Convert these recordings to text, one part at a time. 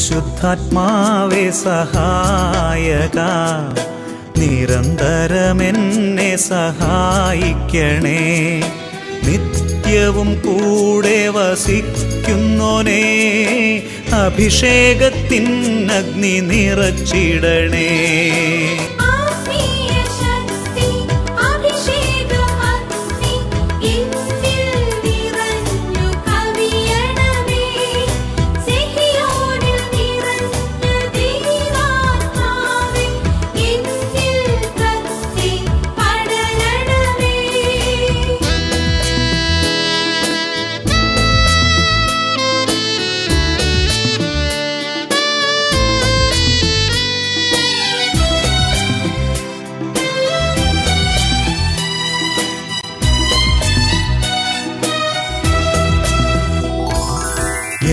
പരിശുദ്ധാത്മാവേ സഹായക, നിരന്തരമെന്നെ സഹായിക്കണേ. നിത്യവും കൂടെ വസിക്കുന്നോനേ, അഭിഷേകത്തിൻ അഗ്നി നിറച്ചിടണേ.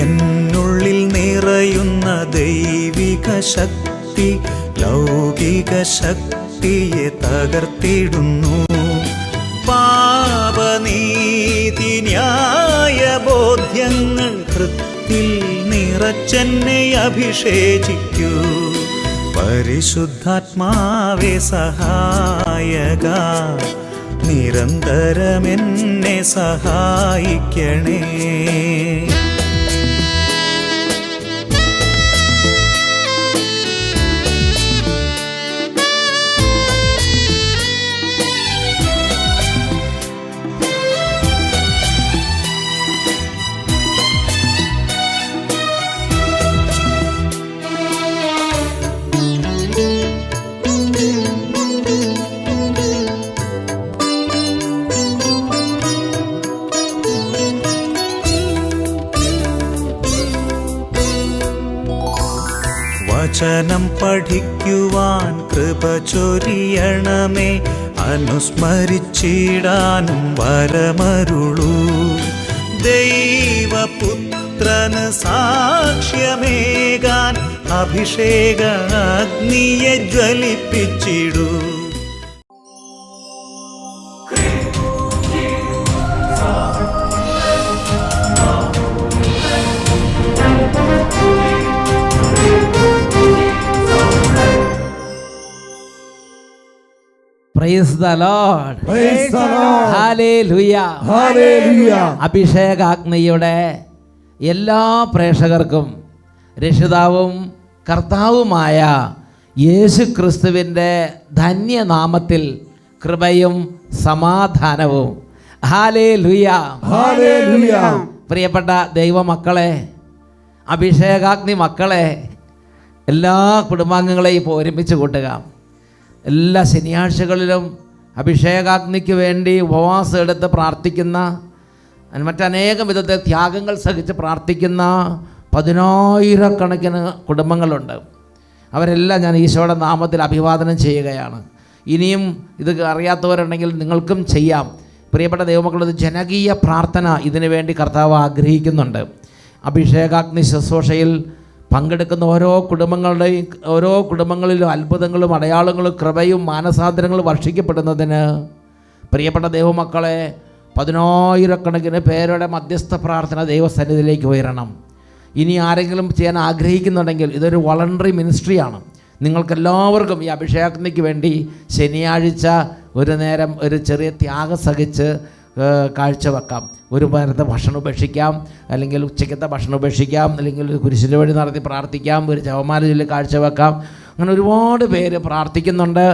എന്നുള്ളിൽ നിറയുന്ന ദൈവിക ശക്തി ലൗകിക ശക്തിയെ തകർത്തിടുന്നു. പാപനീതി ന്യായ ബോധ്യങ്ങൾ ഹൃത്തിൽ നിറച്ചെന്നെ അഭിഷേചിക്കൂ. പരിശുദ്ധാത്മാവേ സഹായക, നിരന്തരമെന്നെ സഹായിക്കണേ. വചനം പഠിക്കുവാൻ കൃപ ചൊരിയണമേ, അനുസ്മരിച്ചിടാനും വരമരുളൂ. ദൈവപുത്രന് സാക്ഷ്യമേകാൻ അഭിഷേക അഗ്നിയെ ജ്വലിപ്പിച്ചിടൂ. Praise the Lord. Praise the Lord. Hallelujah. Hallelujah. അഭിഷേകാഗ്നിയുടെ എല്ലാ പ്രേക്ഷകർക്കും രക്ഷിതാവും കർത്താവുമായ യേശു ക്രിസ്തുവിൻ്റെ ധന്യനാമത്തിൽ കൃപയും സമാധാനവും. ഹല്ലേലൂയ. ഹല്ലേലൂയ. പ്രിയപ്പെട്ട ദൈവമക്കളെ, അഭിഷേകാഗ്നി മക്കളെ, എല്ലാ കുടുംബാംഗങ്ങളെയും ഇപ്പോൾ ഒരുമിച്ച് കൂട്ടുക. എല്ലാ ശനിയാഴ്ചകളിലും അഭിഷേകാഗ്നിക്ക് വേണ്ടി ഉപവാസം എടുത്ത് പ്രാർത്ഥിക്കുന്ന, മറ്റനേകം വിധത്തെ ത്യാഗങ്ങൾ സഹിച്ച് പ്രാർത്ഥിക്കുന്ന 10,000 കുടുംബങ്ങളുണ്ട്. അവരെല്ലാം ഞാൻ ഈശോയുടെ നാമത്തിൽ അഭിവാദനം ചെയ്യുകയാണ്. ഇനിയും ഇത് അറിയാത്തവരുണ്ടെങ്കിൽ നിങ്ങൾക്കും ചെയ്യാം. പ്രിയപ്പെട്ട ദൈവമക്കളത് ജനകീയ പ്രാർത്ഥന ഇതിനു വേണ്ടി കർത്താവ് ആഗ്രഹിക്കുന്നുണ്ട്. അഭിഷേകാഗ്നി ശുശ്രൂഷയിൽ പങ്കെടുക്കുന്ന ഓരോ കുടുംബങ്ങളിലും അത്ഭുതങ്ങളും അടയാളങ്ങളും കൃപയും മാനസാന്തരങ്ങളും വർഷിക്കപ്പെടുന്നതിന് പ്രിയപ്പെട്ട ദൈവമക്കളെ 10,000 പേരുടെ മധ്യസ്ഥ പ്രാർത്ഥന ദൈവസന്നിധിയിലേക്ക് ഉയരണം. ഇനി ആരെങ്കിലും ചെയ്യാൻ ആഗ്രഹിക്കുന്നുണ്ടെങ്കിൽ ഇതൊരു വോളണ്ടറി മിനിസ്ട്രിയാണ്. നിങ്ങൾക്കെല്ലാവർക്കും ഈ അഭിഷേകത്തിനു വേണ്ടി ശനിയാഴ്ച ഒരു നേരം ഒരു ചെറിയ ത്യാഗം സഹിച്ച് കാഴ്ചവെക്കാം. ഒരു നേരത്തെ ഭക്ഷണം ഉപേക്ഷിക്കാം, അല്ലെങ്കിൽ ഉച്ചയ്ക്കത്തെ ഭക്ഷണം ഉപേക്ഷിക്കാം, അല്ലെങ്കിൽ ഒരു കുരിശിൻ്റെ വഴി നടത്തി പ്രാർത്ഥിക്കാം, ഒരു ജപമാല ചൊല്ലി കാഴ്ചവെക്കാം. അങ്ങനെ ഒരുപാട് പേര് പ്രാർത്ഥിക്കുന്നുണ്ട്.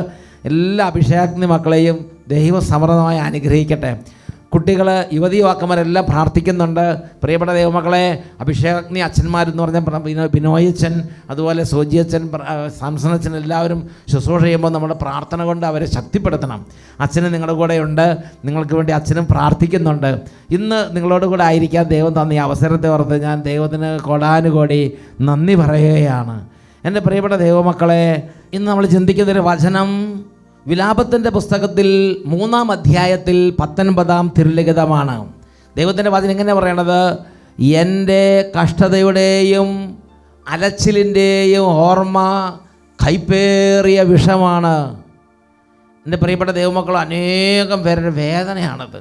എല്ലാ അഭിഷേകത്തിൻ്റെ മക്കളെയും ദൈവസമൃദ്ധമായി അനുഗ്രഹിക്കട്ടെ. കുട്ടികൾ, യുവതി യുവാക്കന്മാരെല്ലാം പ്രാർത്ഥിക്കുന്നുണ്ട്. പ്രിയപ്പെട്ട ദൈവമക്കളെ, അഭിഷേകഗ്നി അച്ഛന്മാരെന്ന് പറഞ്ഞ ബിനോയച്ചൻ, അതുപോലെ സോജിയച്ചൻ, സാംസണച്ചൻ എല്ലാവരും ശുശ്രൂഷ ചെയ്യുമ്പോൾ നമ്മുടെ പ്രാർത്ഥന കൊണ്ട് അവരെ ശക്തിപ്പെടുത്തണം. അച്ഛനും നിങ്ങളുടെ കൂടെ ഉണ്ട്, നിങ്ങൾക്ക് വേണ്ടി അച്ഛനും പ്രാർത്ഥിക്കുന്നുണ്ട്. ഇന്ന് നിങ്ങളോട് കൂടെ ആയിരിക്കാൻ ദൈവം തന്ന ഈ അവസരത്തെ ഓർത്ത് ഞാൻ ദൈവത്തിന് കോടാനുകോടി നന്ദി പറയുകയാണ്. എൻ്റെ പ്രിയപ്പെട്ട ദൈവമക്കളെ, ഇന്ന് നമ്മൾ ചിന്തിക്കുന്നൊരു വചനം വിലാപത്തിൻ്റെ പുസ്തകത്തിൽ 3-ാം അധ്യായത്തിൽ 19-ാം തിരുലിഖിതമാണ്. ദൈവത്തിൻ്റെ വചനം ഇങ്ങനെ പറയണത്: എൻ്റെ കഷ്ടതയുടെയും അലച്ചിലിൻ്റെയും ഓർമ്മ കൈപ്പേറിയ വിഷമാണ്. എൻ്റെ പ്രിയപ്പെട്ട ദൈവമക്കൾ, അനേകം പേരുടെ വേദനയാണത്.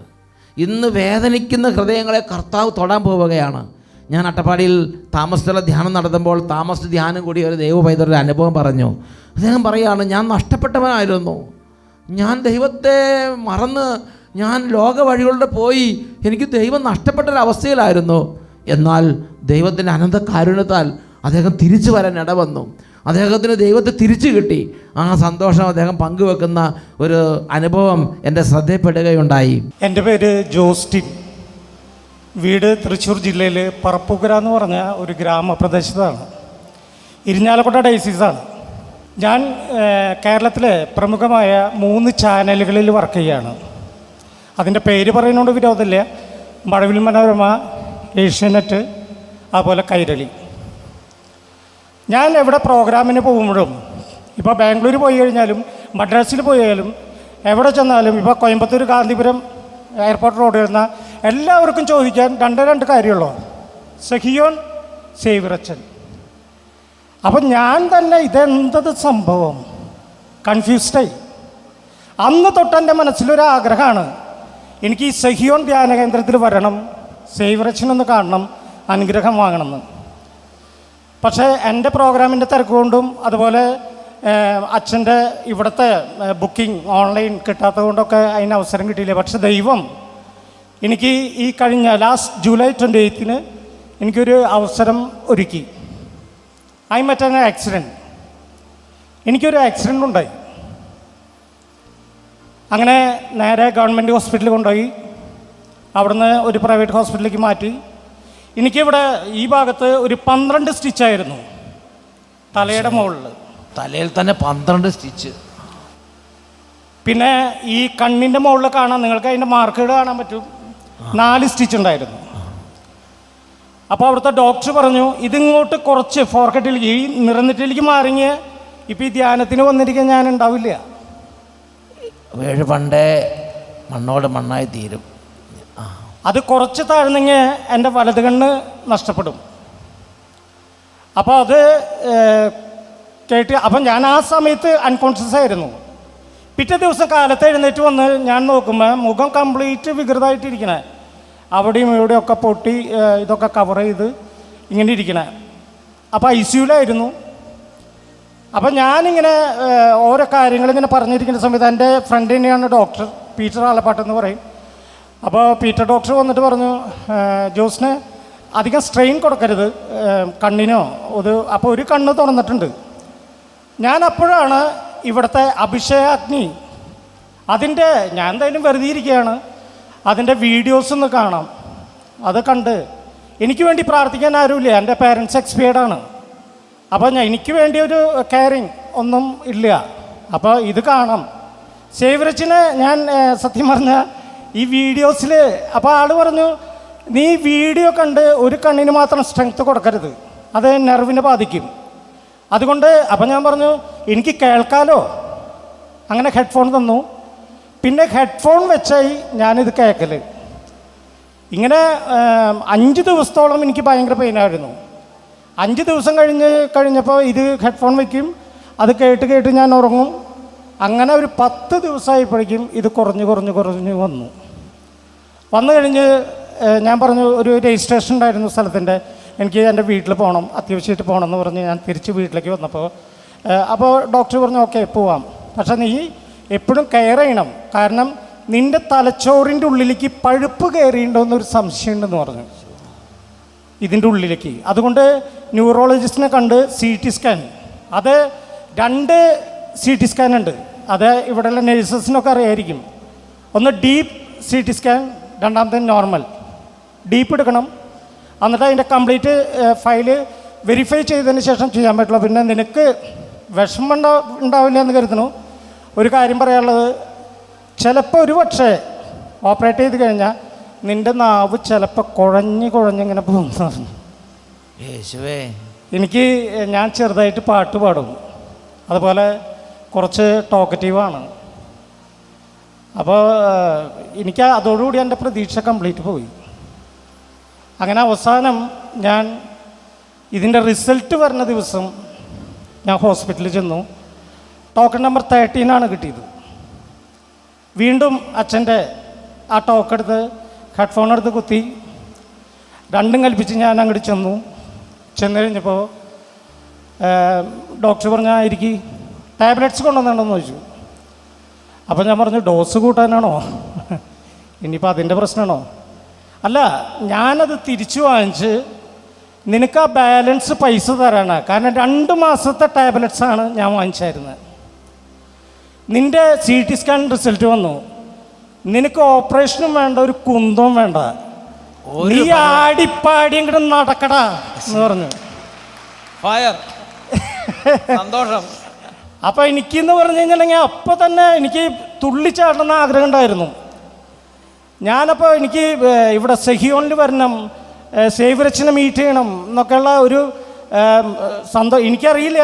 ഇന്ന് വേദനിക്കുന്ന ഹൃദയങ്ങളെ കർത്താവ് തൊടാൻ പോവുകയാണ്. ഞാൻ അട്ടപ്പാടിയിൽ താമസത്തിലുള്ള ധ്യാനം നടത്തുമ്പോൾ താമസ ധ്യാനം കൂടി ഒരു ദൈവ പൈതൃക അനുഭവം പറഞ്ഞു. അദ്ദേഹം പറയുകയാണ്, ഞാൻ നഷ്ടപ്പെട്ടവനായിരുന്നു, ഞാൻ ദൈവത്തെ മറന്ന് ഞാൻ ലോക വഴികളിലൂടെ പോയി, എനിക്ക് ദൈവം നഷ്ടപ്പെട്ടൊരവസ്ഥയിലായിരുന്നു. എന്നാൽ ദൈവത്തിൻ്റെ അനന്ത കാരുണ്യത്താൽ അദ്ദേഹം തിരിച്ചു വരാൻ ഇടവന്നു. അദ്ദേഹത്തിന് ദൈവത്തെ തിരിച്ചു കിട്ടി. ആ സന്തോഷം അദ്ദേഹം പങ്കുവെക്കുന്ന ഒരു അനുഭവം എൻ്റെ ശ്രദ്ധയിൽപ്പെടുകയുണ്ടായി. എൻ്റെ പേര് ജോസ്റ്റിൻ. വീട് തൃശ്ശൂർ ജില്ലയിൽ പറപ്പുകര എന്ന് പറഞ്ഞ ഒരു ഗ്രാമപ്രദേശത്താണ്. ഇരിഞ്ഞാലക്കുട ഡയസിസാണ്. ഞാൻ കേരളത്തിലെ പ്രമുഖമായ 3 ചാനലുകളിൽ വർക്ക് ചെയ്യുകയാണ്. അതിൻ്റെ പേര് പറയുന്നതുകൊണ്ട് വിരോധമില്ല. മഴവിൽ മനോരമ, ഏഷ്യാനെറ്റ്, അതുപോലെ കൈരളി. ഞാൻ എവിടെ പ്രോഗ്രാമിന് പോകുമ്പോഴും, ഇപ്പോൾ ബാംഗ്ലൂർ പോയി കഴിഞ്ഞാലും മദ്രാസിൽ പോയാലും എവിടെ ചെന്നാലും, ഇപ്പോൾ കോയമ്പത്തൂർ ഗാന്ധിപുരം എയർപോർട്ട് റോഡ് വരുന്ന എല്ലാവർക്കും ചോദിക്കാൻ രണ്ട് കാര്യമുള്ളൂ: സഹിയോൻ, സേവിറച്ചൻ. അപ്പം ഞാൻ തന്നെ ഇതെന്തത് സംഭവം കൺഫ്യൂസ്ഡായി. അന്ന് തൊട്ട് എൻ്റെ മനസ്സിലൊരാഗ്രഹമാണ്, എനിക്ക് ഈ സഹിയോൻ ധ്യാന കേന്ദ്രത്തിൽ വരണം, സേവിറച്ചനൊന്ന് കാണണം, അനുഗ്രഹം വാങ്ങണമെന്ന്. പക്ഷേ എൻ്റെ പ്രോഗ്രാമിൻ്റെ തിരക്ക് കൊണ്ടും അതുപോലെ അച്ഛൻ്റെ ഇവിടുത്തെ ബുക്കിംഗ് ഓൺലൈൻ കിട്ടാത്തത് കൊണ്ടൊക്കെ അതിന് അവസരം കിട്ടിയില്ല. പക്ഷെ ദൈവം എനിക്ക് ഈ കഴിഞ്ഞ ലാസ്റ്റ് ജൂലൈ 28 എനിക്കൊരു അവസരം ഒരുക്കി. I met an accident. എനിക്കൊരു ആക്സിഡൻ്റ് ഉണ്ടായി. അങ്ങനെ നേരെ ഗവൺമെൻറ് ഹോസ്പിറ്റലിൽ കൊണ്ടുപോയി. അവിടുന്ന് ഒരു പ്രൈവറ്റ് ഹോസ്പിറ്റലിലേക്ക് മാറ്റി. എനിക്കിവിടെ ഈ ഭാഗത്ത് ഒരു 12 സ്റ്റിച്ചായിരുന്നു തലയുടെ മുകളിൽ. തലയിൽ തന്നെ 12 സ്റ്റിച്ച്. പിന്നെ ഈ കണ്ണിൻ്റെ മുകളിൽ കാണാൻ, നിങ്ങൾക്ക് അതിൻ്റെ മാർക്കുകൾ കാണാൻ പറ്റും, 4 സ്റ്റിച്ച് ഉണ്ടായിരുന്നു. അപ്പോൾ അവിടുത്തെ ഡോക്ടർ പറഞ്ഞു, ഇതിങ്ങോട്ട് കുറച്ച് ഫോർക്കറ്റിലേക്ക്, ഈ നിറന്നിട്ടിലേക്ക് മാറിങ്ങി ഇപ്പോൾ ഈ ധ്യാനത്തിന് വന്നിരിക്കാൻ ഞാൻ ഉണ്ടാവില്ല. വേഴ് പണ്ടേ മണ്ണോട് മണ്ണായി തീരും. അത് കുറച്ച് താഴ്ന്നെങ്കിൽ എൻ്റെ വലത് കണ്ണ് നഷ്ടപ്പെടും. അപ്പോൾ അത് കേട്ട്, അപ്പം ഞാൻ ആ സമയത്ത് അൺകോൺഷ്യസ് ആയിരുന്നു. പിറ്റേ ദിവസം കാലത്ത് എഴുന്നേറ്റ് വന്ന് ഞാൻ നോക്കുമ്പോൾ മുഖം കംപ്ലീറ്റ് വികൃതമായിട്ടിരിക്കണേ, അവിടെയും ഇവിടെയൊക്കെ പൊട്ടി ഇതൊക്കെ കവർ ചെയ്ത് ഇങ്ങനെ ഇരിക്കണേ. അപ്പോൾ ICUലായിരുന്നു. അപ്പം ഞാനിങ്ങനെ ഓരോ കാര്യങ്ങളിങ്ങനെ പറഞ്ഞിരിക്കുന്ന സമയത്ത് എൻ്റെ ഫ്രണ്ട് തന്നെയാണ് ഡോക്ടർ, പീറ്റർ ആലപ്പാട്ടെന്ന് പറയും. അപ്പോൾ പീറ്റർ ഡോക്ടർ വന്നിട്ട് പറഞ്ഞു, ജോസിന് അധികം സ്ട്രെയിൻ കൊടുക്കരുത് കണ്ണിനോ. അപ്പോൾ ഒരു കണ്ണ് തുറന്നിട്ടുണ്ട്. ഞാൻ അപ്പോഴാണ് ഇവിടുത്തെ അഭിഷേകാഗ്നി, അതിൻ്റെ, ഞാൻ എന്തായാലും വെറുതെ ഇരിക്കുകയാണ്, അതിൻ്റെ വീഡിയോസ് ഒന്ന് കാണാം. അത് കണ്ട് എനിക്ക് വേണ്ടി പ്രാർത്ഥിക്കാൻ ആരുമില്ല, എൻ്റെ പേരൻസ് എക്സ്പയർഡാണ്. അപ്പോൾ എനിക്ക് വേണ്ടി ഒരു കെയറിങ് ഒന്നും ഇല്ല. അപ്പോൾ ഇത് കാണാം. സേവിറച്ചിനെ ഞാൻ സത്യം പറഞ്ഞാൽ ഈ വീഡിയോസിൽ, അപ്പോൾ ആൾ പറഞ്ഞു, നീ വീഡിയോ കണ്ട് ഒരു കണ്ണിന് മാത്രം സ്ട്രെങ്ത്ത് കൊടുക്കരുത്, അത് നെർവിനെ ബാധിക്കും. അതുകൊണ്ട് അപ്പം ഞാൻ പറഞ്ഞു, എനിക്ക് കേൾക്കാലോ. അങ്ങനെ ഹെഡ്ഫോൺ തന്നു. പിന്നെ ഹെഡ്ഫോൺ വെച്ചായി ഞാനിത് കേൾക്കൽ. ഇങ്ങനെ 5 ദിവസത്തോളം എനിക്ക് ഭയങ്കര പെയിനായിരുന്നു. 5 ദിവസം കഴിഞ്ഞപ്പോൾ ഇത് ഹെഡ്ഫോൺ വയ്ക്കും, അത് കേട്ട് ഞാൻ ഉറങ്ങും. അങ്ങനെ ഒരു 10 ദിവസമായപ്പോഴേക്കും ഇത് കുറഞ്ഞ് വന്നു കഴിഞ്ഞ് ഞാൻ പറഞ്ഞു, ഒരു രജിസ്ട്രേഷൻ ഉണ്ടായിരുന്നു സ്ഥലത്തിൻ്റെ, എനിക്ക് എൻ്റെ വീട്ടിൽ പോകണം, അത്യാവശ്യമായിട്ട് പോകണം എന്ന് പറഞ്ഞ് ഞാൻ തിരിച്ച് വീട്ടിലേക്ക് വന്നപ്പോൾ അപ്പോൾ ഡോക്ടർ പറഞ്ഞു, ഓക്കെ പോവാം, പക്ഷേ നീ എപ്പോഴും കെയർ ചെയ്യണം, കാരണം നിൻ്റെ തലച്ചോറിൻ്റെ ഉള്ളിലേക്ക് പഴുപ്പ് കയറിയിട്ടുണ്ടോയെന്നൊരു സംശയമുണ്ടെന്ന് പറഞ്ഞു ഇതിൻ്റെ ഉള്ളിലേക്ക്. അതുകൊണ്ട് ന്യൂറോളജിസ്റ്റിനെ കണ്ട് CT സ്കാൻ, അത് 2 CT സ്കാൻ ഉണ്ട്, അത് ഇവിടെയുള്ള നഴ്സസിനൊക്കെ അറിയായിരിക്കും. ഒന്ന് ഡീപ്പ് CT സ്കാൻ, രണ്ടാമത്തെ നോർമൽ. ഡീപ്പ് എടുക്കണം, എന്നിട്ട് അതിൻ്റെ കംപ്ലീറ്റ് ഫയല് വെരിഫൈ ചെയ്തതിന് ശേഷം ചെയ്യാൻ പറ്റുള്ളൂ. പിന്നെ നിനക്ക് വിഷമം ഉണ്ടാവില്ല എന്ന് കരുതുന്നു. ഒരു കാര്യം പറയാനുള്ളത്, ചിലപ്പോൾ ഒരു പക്ഷേ ഓപ്പറേറ്റ് ചെയ്ത് കഴിഞ്ഞാൽ നിൻ്റെ നാവ് ചിലപ്പോൾ കുഴഞ്ഞിങ്ങനെ പോകുന്നു. യേശുവേ, ഞാൻ ചെറുതായിട്ട് പാട്ട് പാടും, അതുപോലെ കുറച്ച് ടോക്കറ്റീവാണ്. അപ്പോൾ എനിക്ക് അതോടുകൂടി എൻ്റെ പ്രതീക്ഷ കംപ്ലീറ്റ് പോയി. അങ്ങനെ അവസാനം ഞാൻ ഇതിൻ്റെ റിസൾട്ട് വരുന്ന ദിവസം ഞാൻ ഹോസ്പിറ്റലിൽ ചെന്നു. ടോക്കൺ നമ്പർ 13 കിട്ടിയത്. വീണ്ടും അച്ഛൻ്റെ ആ ടോക്കെടുത്ത് ഹെഡ്ഫോൺ എടുത്ത് കുത്തി. രണ്ടും കൽപ്പിച്ച് ഞാൻ അങ്ങോട്ട് ചെന്നു കഴിഞ്ഞപ്പോൾ ഡോക്ടർ പറഞ്ഞാൽ എനിക്ക് ടാബ്ലറ്റ്സ് കൊണ്ടുവന്നിട്ടുണ്ടെന്ന് ചോദിച്ചു. അപ്പോൾ ഞാൻ പറഞ്ഞു ഡോസ് കൂട്ടാനാണോ, ഇനിയിപ്പോൾ അതിൻ്റെ പ്രശ്നമാണോ? അല്ല, ഞാനത് തിരിച്ചു വാങ്ങിച്ച് നിനക്ക് ആ ബാലൻസ് പൈസ തരാനാണ്. കാരണം 2 മാസത്തെ ടാബ്ലറ്റ്സാണ് ഞാൻ വാങ്ങിച്ചായിരുന്നത്. നിൻ്റെ CT സ്കാൻ റിസൾട്ട് വന്നു, നിനക്ക് ഓപ്പറേഷനും വേണ്ട, ഒരു കുന്തവും വേണ്ട, നീ ആടിപ്പാടി ഇങ്ങോട്ട് നടക്കടാ എന്ന് പറഞ്ഞു. സന്തോഷം. അപ്പം എനിക്കെന്ന് പറഞ്ഞു കഴിഞ്ഞിട്ടുണ്ടെങ്കിൽ അപ്പം തന്നെ എനിക്ക് തുള്ളിച്ചാടണമെന്ന് ആഗ്രഹം ഉണ്ടായിരുന്നു. ഞാനപ്പോൾ എനിക്ക് ഇവിടെ സെഹിയോണിൽ വരണം, സേവ്യരച്ഛനെ മീറ്റ് ചെയ്യണം എന്നൊക്കെയുള്ള ഒരു എനിക്കറിയില്ല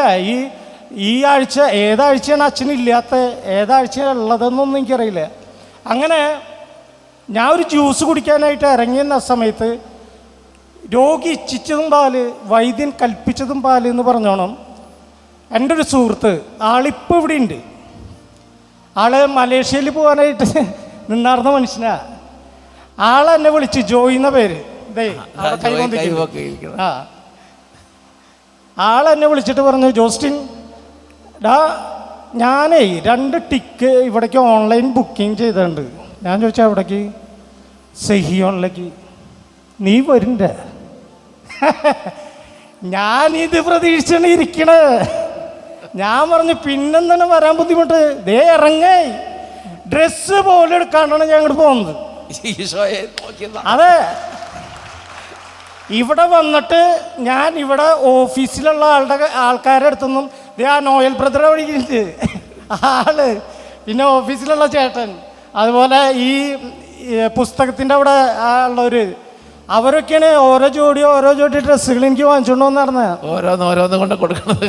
ഈ ആഴ്ച ഏതാഴ്ചയാണ് അച്ഛനില്ലാത്ത, ഏതാഴ്ചയാണ് ഉള്ളതെന്നൊന്നും എനിക്കറിയില്ല. അങ്ങനെ ഞാൻ ഒരു ജ്യൂസ് കുടിക്കാനായിട്ട് ഇറങ്ങിയ സമയത്ത് രോഗി ഇച്ഛിച്ചതും പാല്, വൈദ്യൻ കൽപ്പിച്ചതും പാല് എന്ന് പറഞ്ഞോണം എൻ്റെ ഒരു സുഹൃത്ത്, ആളിപ്പോൾ ഇവിടെ ഉണ്ട്. ആള് മലേഷ്യയിൽ പോകാനായിട്ട് നിന്നാർന്ന മനുഷ്യനാ. ആളെന്നെ വിളിച്ച്, ജോയി എന്ന പേര്, ആ ആളെന്നെ വിളിച്ചിട്ട് പറഞ്ഞു, ജോസ്റ്റിൻ ഡാ ഞാനേ 2 ടിക്ക് ഇവിടേക്ക് ഓൺലൈൻ ബുക്കിംഗ് ചെയ്തിട്ടുണ്ട്. ഞാൻ ചോദിച്ചാൽ എവിടേക്ക്? സെഹിയോണിലേക്ക്. നീ വരണ്ട? ഞാനിത് പ്രതീക്ഷിച്ചാണ് ഇരിക്കണേ. ഞാൻ പറഞ്ഞു പിന്നെന്താണ് വരാൻ ബുദ്ധിമുട്ട്, ദേ ഇറങ്ങേ, ഡ്രസ്സ് പോലും എടുക്കാണ്ടാണ് ഞാൻ ഇങ്ങോട്ട് പോകുന്നത്. അതെ, ഇവിടെ വന്നിട്ട് ഞാൻ ഇവിടെ ഓഫീസിലുള്ള ആൾക്കാരുടെ അടുത്തൊന്നും ആ നോയൽ ബ്രദറെ വിളിക്കുന്നുണ്ട് ആള്, പിന്നെ ഓഫീസിലുള്ള ചേട്ടൻ, അതുപോലെ ഈ പുസ്തകത്തിൻ്റെ അവിടെ ഉള്ളവർ, അവരൊക്കെയാണ് ഓരോ ജോഡി ഡ്രസ്സുകൾ എനിക്ക് വാങ്ങിച്ചുകൊണ്ട് വന്ന് നടന്നത്. ഓരോന്ന് കൊണ്ട് കൊടുക്കണത്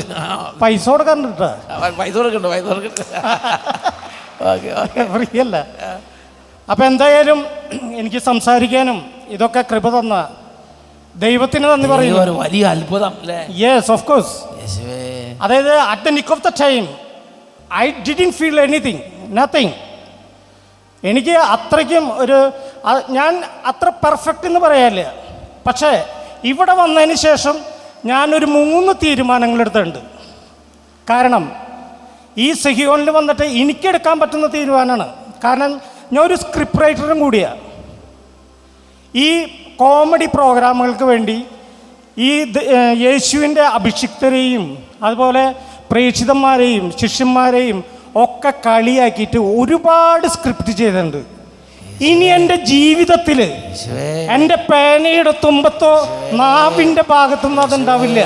പൈസ കൊടുക്കാറുണ്ട്, പൈസ കൊടുക്കണ്ട ഫ്രീ അല്ല. അപ്പം എന്തായാലും എനിക്ക് സംസാരിക്കാനും ഇതൊക്കെ കൃപ തന്ന ദൈവത്തിന് നന്ദി പറയുന്നു. ഒരു വലിയ അത്ഭുതം. Yes, of course. അതായത് at the nick of the time I didn't feel anything, nothing. എനിക്ക് അത്രയ്ക്കും ഞാൻ അത്ര പെർഫെക്റ്റ് എന്ന് പറയാനില്ല. പക്ഷേ ഇവിടെ വന്നതിന് ശേഷം ഞാനൊരു 3 തീരുമാനങ്ങൾ എടുത്തിട്ടുണ്ട്. കാരണം ഈ സെഹിയോണിൽ വന്നിട്ട് എനിക്കെടുക്കാൻ പറ്റുന്ന തീരുമാനമാണ്. കാരണം ഞാൻ ഒരു സ്ക്രിപ്റ്റ് റൈറ്ററും കൂടിയാണ്. ഈ കോമഡി പ്രോഗ്രാമുകൾക്ക് വേണ്ടി ഈ യേശുവിൻ്റെ അഭിഷിക്തരെയും അതുപോലെ പ്രേക്ഷിതന്മാരെയും ശിഷ്യന്മാരെയും ഒക്കെ കളിയാക്കിയിട്ട് ഒരുപാട് സ്ക്രിപ്റ്റ് ചെയ്തിട്ടുണ്ട്. ഇനി എൻ്റെ ജീവിതത്തിൽ എൻ്റെ പേനയുടെ തുമ്പത്തോ നാവിൻ്റെ ഭാഗത്തൊന്നും അതുണ്ടാവില്ല.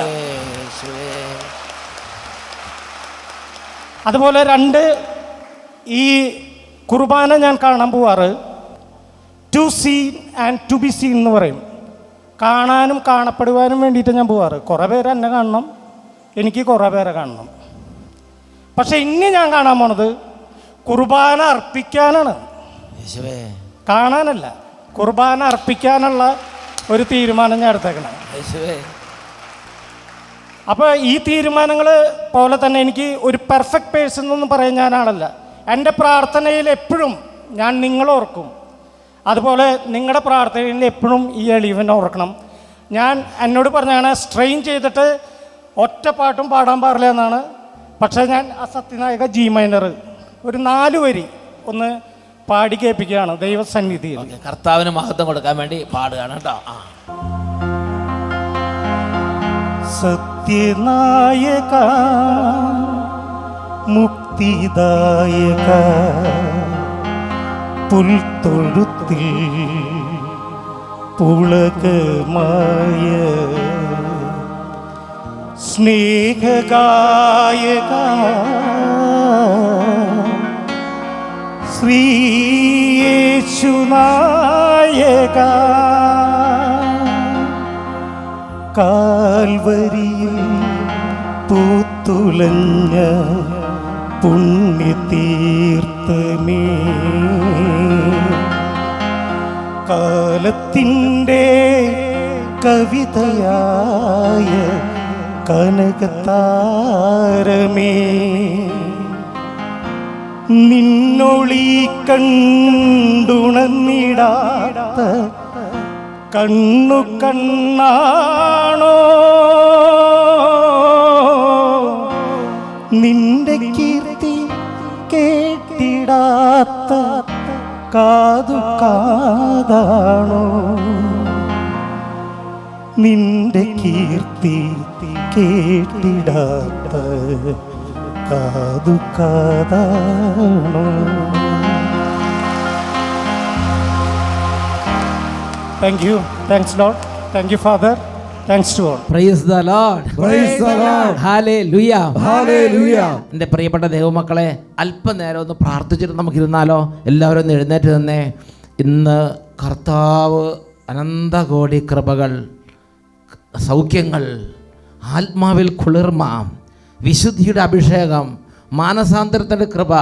അതുപോലെ 2, ഈ കുർബാന ഞാൻ കാണാൻ പോവാറ് to see and to be seen എന്ന് പറയും. കാണാനും കാണപ്പെടുവാനും വേണ്ടിയിട്ട് ഞാൻ പോവാറ്. കുറേ പേര് എന്നെ കാണണം, എനിക്ക് കുറേ പേരെ കാണണം. പക്ഷെ ഇനി ഞാൻ കാണാൻ പോണത് കുർബാന അർപ്പിക്കാനാണ്, കാണാനല്ല. കുർബാന അർപ്പിക്കാനുള്ള ഒരു തീരുമാനം ഞാൻ എടുത്തേക്കണം. അപ്പോൾ ഈ തീരുമാനങ്ങൾ പോലെ തന്നെ എനിക്ക് ഒരു പെർഫെക്റ്റ് പേഴ്സൺ എന്നൊന്നും പറയാൻ ഞാനാണല്ല. എൻ്റെ പ്രാർത്ഥനയിൽ എപ്പോഴും ഞാൻ നിങ്ങളോർക്കും, അതുപോലെ നിങ്ങളുടെ പ്രാർത്ഥനയിൽ എപ്പോഴും ഈ എളിവനെ ഓർക്കണം. ഞാൻ എന്നോട് പറഞ്ഞാണ് സ്ട്രെയിൻ ചെയ്തിട്ട് ഒറ്റ പാട്ടും പാടാൻ പാടില്ല എന്നാണ്. പക്ഷേ ഞാൻ ആ സത്യനായക G മൈനർ ഒരു 4 വരി ഒന്ന് പാടി കേൾപ്പിക്കുകയാണ് ദൈവസന്നിധിയിൽ. കർത്താവിന് മഹത്വം കൊടുക്കാൻ വേണ്ടി പാടുകയാണ് കേട്ടോ. സത്യനായക മുക്തിദായക പുൽത്തൊഴുത്തിൽ പുളകമായ സ്നേഹഗായക ശ്രീയേശുനായക കാൽവരിയിൽ പൂത്തുലഞ്ഞ പുണ്യതീർത്ഥമേ, കാലത്തിൻ്റെ കവിതയായ കനകതാരമേ, നിന്നൊളി കണ്ടുണർന്നിടാത്ത കണ്ണു കണ്ണാണോ നിന്റെ കീർത്തി കേട്ടിടാത്ത കാതു കാതാണോ നിന്റെ കീർത്തി കേട്ടിടാത്ത കാതു കാതാണോ. Thank you. Thanks, Lord. Thank you, Father. Thanks to all. Praise the Lord. Praise the Lord. Hallelujah. Hallelujah. എൻ്റെ പ്രിയപ്പെട്ട ദൈവമക്കളെ, അല്പനേരം ഒന്ന് പ്രാർത്ഥിച്ചിട്ട് നമുക്കിരുന്നാലോ? എല്ലാവരും ഒന്ന് എഴുന്നേറ്റ് തന്നെ. ഇന്ന് കർത്താവ് അനന്തകോടി കൃപകൾ, സൗഖ്യങ്ങൾ, ആത്മാവിൽ കുളിർമ, വിശുദ്ധിയുടെ അഭിഷേകം, മാനസാന്തരത്തിൻ്റെ കൃപ,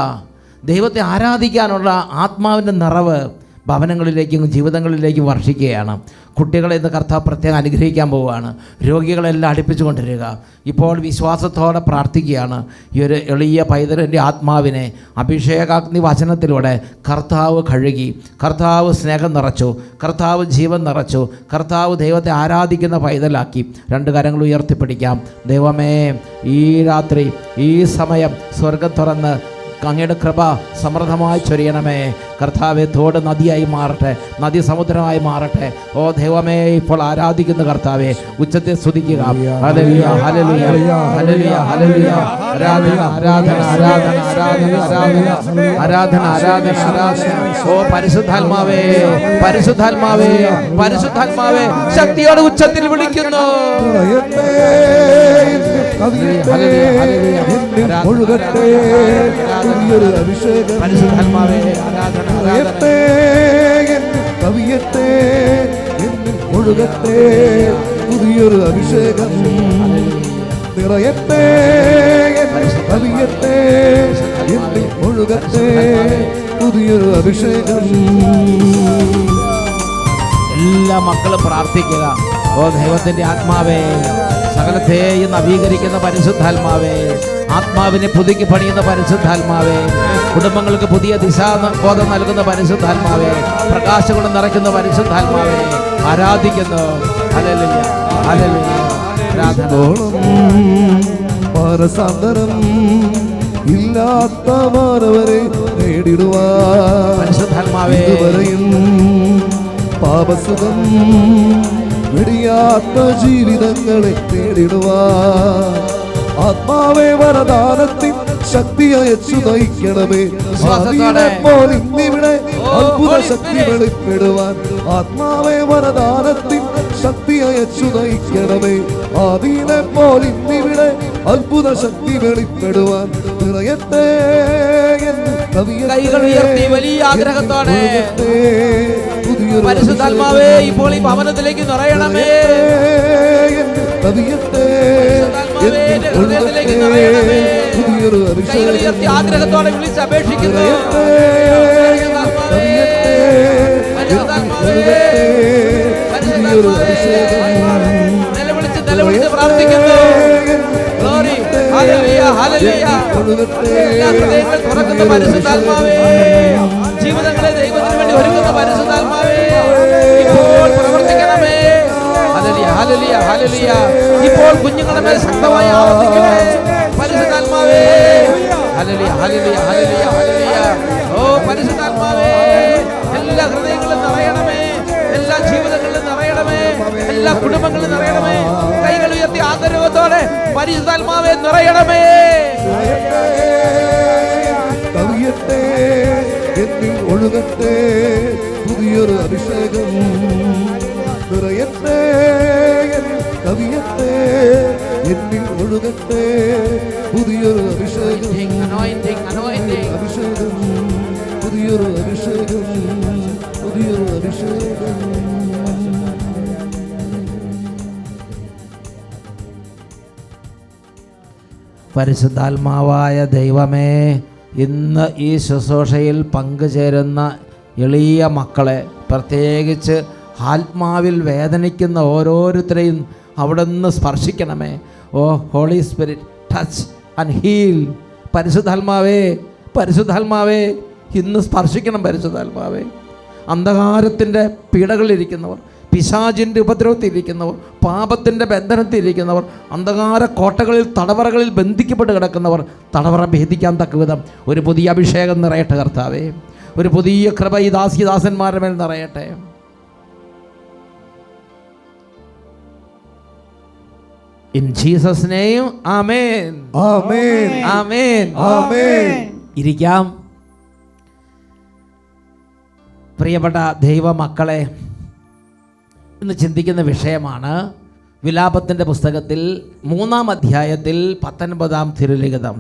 ദൈവത്തെ ആരാധിക്കാനുള്ള ആത്മാവിൻ്റെ നിറവ് ഭവനങ്ങളിലേക്കും ജീവിതങ്ങളിലേക്കും വർഷിക്കുകയാണ്. കുട്ടികളെ ഇന്ന് കർത്താവ് പ്രത്യേകം അനുഗ്രഹിക്കാൻ പോവുകയാണ്. രോഗികളെല്ലാം അടുപ്പിച്ചു കൊണ്ടിരിക. ഇപ്പോൾ വിശ്വാസത്തോടെ പ്രാർത്ഥിക്കുകയാണ്. ഈ ഒരു എളിയ പൈതലിൻ്റെ ആത്മാവിനെ അഭിഷേകാഗ്നി വചനത്തിലൂടെ കർത്താവ് കഴുകി, കർത്താവ് സ്നേഹം നിറച്ചു, കർത്താവ് ജീവൻ നിറച്ചു, കർത്താവ് ദൈവത്തെ ആരാധിക്കുന്ന പൈതലാക്കി. രണ്ട് കരങ്ങൾ ഉയർത്തിപ്പിടിക്കാം. ദൈവമേ, ഈ രാത്രി ഈ സമയം സ്വർഗം തുറന്ന് അങ്ങയുടെ കൃപ സമൃദ്ധമായി ചൊരിയണമേ. കർത്താവെ, തോട് നദിയായി മാറട്ടെ, നദി സമുദ്രമായി മാറട്ടെ. ഓ ദൈവമേ, ഇപ്പോൾ ആരാധിക്കുന്ന കർത്താവെ, ഉച്ചത്തെ സ്തുതിക്കുക. Hallelujah, hallelujah, hallelujah, hallelujah. ആരാധന, ആരാധന, ആരാധന, ആരാധന, ആരാധന, ആരാധന, ആരാധന, ആരാധന. ഓ പരിശുദ്ധാത്മാവേ, പരിശുദ്ധാത്മാവേ, പരിശുദ്ധാത്മാവേ, ശക്തിയോടെ ഉച്ചത്തിൽ വിളിക്കുന്നു. പരിശുദ്ധാത്മാവേ, ആരാധന, കവിയത്തെ ഒഴുകത്തെ പുതിയൊരു അഭിഷേകം നിറയത്തെ കവിയത്തെ ഒഴുകത്തെ പുതിയൊരു അഭിഷേകം. എല്ലാ മക്കളും പ്രാർത്ഥിക്കുക. ഓ ദൈവത്തിൻ്റെ ആത്മാവേ, സകലത്തെയും നവീകരിക്കുന്ന പരിശുദ്ധാത്മാവേ, ആത്മാവിനെ പുതുക്കി പണിയുന്ന പരിശുദ്ധാത്മാവേ, കുടുംബങ്ങൾക്ക് പുതിയ ദിശാബോധം നൽകുന്ന പരിശുദ്ധാത്മാവേ, പ്രകാശഗുണം നിറയ്ക്കുന്ന പരിശുദ്ധാത്മാവേ, ആരാധിക്കുന്നു. Hallelujah, hallelujah. മാനസാന്തരം ഇല്ലാത്ത മാനവരെ നേടിടുവാൻ പരിശുദ്ധാത്മാവേ, പാപസുഖം വെടിയാത്ത ജീവിതങ്ങളെ നേടിടുവാൻ ആത്മാവേ വരദാനത്തിൻ ശക്തി അയച്ചു നയിക്കണമേ. പോലിന്നിവിടെ അത്ഭുത ശക്തി വെളിപ്പെടുവാൻ ആത്മാവേ വരദാനത്തിൻ ശക്തി അയച്ചു നയിക്കണമേ. ആദീനെ പോലിന്നിവിടെ അത്ഭുത ശക്തി വെളിപ്പെടുവാൻ നിറയത്തെ കൈകൾ ഉയർത്തി വലിയ ആഗ്രഹത്തോടെ പരിശുദ്ധാത്മാവേ, ഇപ്പോൾ ഈ ഭവനത്തിലേക്ക് നിറയണമേ. ഹൃദയത്തിലേക്ക് നിറയണമേ. കൈകൾ ഉയർത്തി ആഗ്രഹത്തോടെ വിളിച്ച് അപേക്ഷിക്കുന്നു. നിലവിളിച്ച് നിലവിളിച്ച് പ്രാർത്ഥിക്കുന്നു. ഹൃദയങ്ങൾ തുറക്കുന്ന പരിശുദ്ധാത്മാവേ, ജീവിതങ്ങളെ ദൈവത്തിന് വേണ്ടി ഒരുക്കുന്ന പരിശുദ്ധാത്മാവേ, ഇപ്പോൾ പ്രവർത്തിക്കണമേ. Hallelujah, hallelujah, hallelujah. ഇപ്പോൾ കുഞ്ഞുങ്ങളുടെ മേൽ ശക്തമായി ആവർത്തിക്കണമേ പരിശുദ്ധാത്മാവേ. Hallelujah, hallelujah, hallelujah, hallelujah. ഓ പരിശുദ്ധാത്മാവേ, എല്ലാ ഹൃദയങ്ങളും നിറയണമേ, എല്ലാ ജീവിതങ്ങളിലും നിറയണമേ, എല്ലാ കുടുംബങ്ങളിലും നിറയണമേ. കൈകൾ ഉയർത്തി ആദരവത്തോടെ പരിശുദ്ധാത്മാവേ നിറയണമേ. കവിയത്തെ എന്നിൽ ഒഴുകത്തെ പുതിയൊരു അഭിഷേകം നിറയത്തെ കവിയത്തെ എന്നിൽ ഒഴുകത്തെ പുതിയൊരു അഭിഷേകം അഭിഷേകം പുതിയൊരു അഭിഷേകം പുതിയൊരു അഭിഷേകം. പരിശുദ്ധാത്മാവായ ദൈവമേ, ഇന്ന് ഈ ശുശ്രൂഷയിൽ പങ്കുചേരുന്ന എളിയ മക്കളെ, പ്രത്യേകിച്ച് ആത്മാവിൽ വേദനിക്കുന്ന ഓരോരുത്തരെയും അവിടെ നിന്ന് സ്പർശിക്കണമേ. O Holy Spirit, touch and heal. പരിശുദ്ധാത്മാവേ, പരിശുദ്ധാത്മാവേ, ഇന്ന് സ്പർശിക്കണം പരിശുദ്ധാത്മാവേ. അന്ധകാരത്തിൻ്റെ പീഡകളിലിരിക്കുന്നവർ, പിശാചിൻ്റെ ഉപദ്രവത്തിലിരിക്കുന്നവർ, പാപത്തിൻ്റെ ബന്ധനത്തിലിരിക്കുന്നവർ, അന്ധകാര കോട്ടകളിൽ തടവറകളിൽ ബന്ധിക്കപ്പെട്ട് കിടക്കുന്നവർ തടവറ ഭേദിക്കാൻ തക്കവിധം ഒരു പുതിയ അഭിഷേകം നിറയട്ടെ കർത്താവേ. ഒരു പുതിയ കൃപ ഈ ദാസിദാസന്മാരുടെ മേൽ നിറയട്ടെ. In Jesus' name, Amen. Amen. Amen. ആമേൻ. ഇരിക്കാം. പ്രിയപ്പെട്ട ദൈവമക്കളെ, ഇന്ന് ചിന്തിക്കുന്ന വിഷയമാണ് വിലാപത്തിൻ്റെ പുസ്തകത്തിൽ 3-ാം അധ്യായത്തിൽ 19-ാം തിരുലിഖിതം.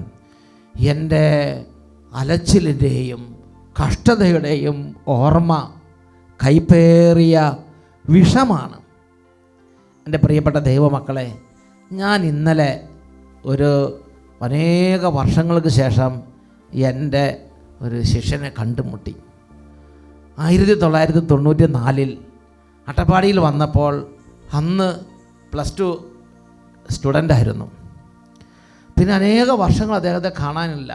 എൻ്റെ അലച്ചിലിൻ്റെയും കഷ്ടതയുടെയും ഓർമ്മ കൈപ്പേറിയ വിഷമാണ്. എൻ്റെ പ്രിയപ്പെട്ട ദൈവമക്കളെ, ഞാൻ ഇന്നലെ അനേക വർഷങ്ങൾക്ക് ശേഷം എൻ്റെ ഒരു ശിഷ്യനെ കണ്ടുമുട്ടി. 1994 അട്ടപ്പാടിയിൽ വന്നപ്പോൾ അന്ന് +2 സ്റ്റുഡൻ്റായിരുന്നു. പിന്നെ അനേക വർഷങ്ങൾ അദ്ദേഹത്തെ കാണാനില്ല.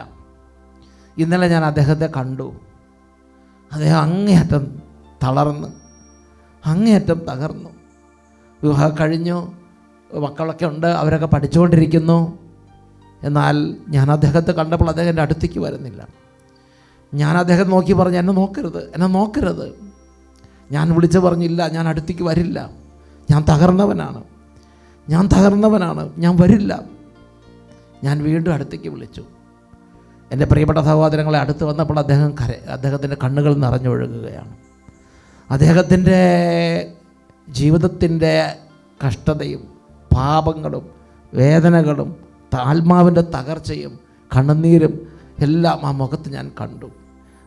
ഇന്നലെ ഞാൻ അദ്ദേഹത്തെ കണ്ടു. അദ്ദേഹം അങ്ങേയറ്റം തളർന്ന്, അങ്ങേയറ്റം തകർന്നു. വിവാഹം കഴിഞ്ഞു, മക്കളൊക്കെ ഉണ്ട്, അവരൊക്കെ പഠിച്ചുകൊണ്ടിരിക്കുന്നു. എന്നാൽ ഞാൻ അദ്ദേഹത്തെ കണ്ടപ്പോൾ അദ്ദേഹം എൻ്റെ അടുത്തേക്ക് വരുന്നില്ല. ഞാൻ അദ്ദേഹം നോക്കി പറഞ്ഞു, എന്നെ നോക്കരുത്. ഞാൻ വിളിച്ച് പറഞ്ഞില്ല, ഞാൻ അടുത്തേക്ക് വരില്ല, ഞാൻ തകർന്നവനാണ്, ഞാൻ വരില്ല. ഞാൻ വീണ്ടും അടുത്തേക്ക് വിളിച്ചു. എൻ്റെ പ്രിയപ്പെട്ട സഹോദരങ്ങളെ, അടുത്ത് വന്നപ്പോൾ അദ്ദേഹത്തിൻ്റെ കണ്ണുകൾ നിറഞ്ഞൊഴുകുകയാണ്. അദ്ദേഹത്തിൻ്റെ ജീവിതത്തിൻ്റെ കഷ്ടതയും പാപങ്ങളും വേദനകളും ആത്മാവിൻ്റെ തകർച്ചയും കണ്ണുനീരും എല്ലാം ആ മുഖത്ത് ഞാൻ കണ്ടു.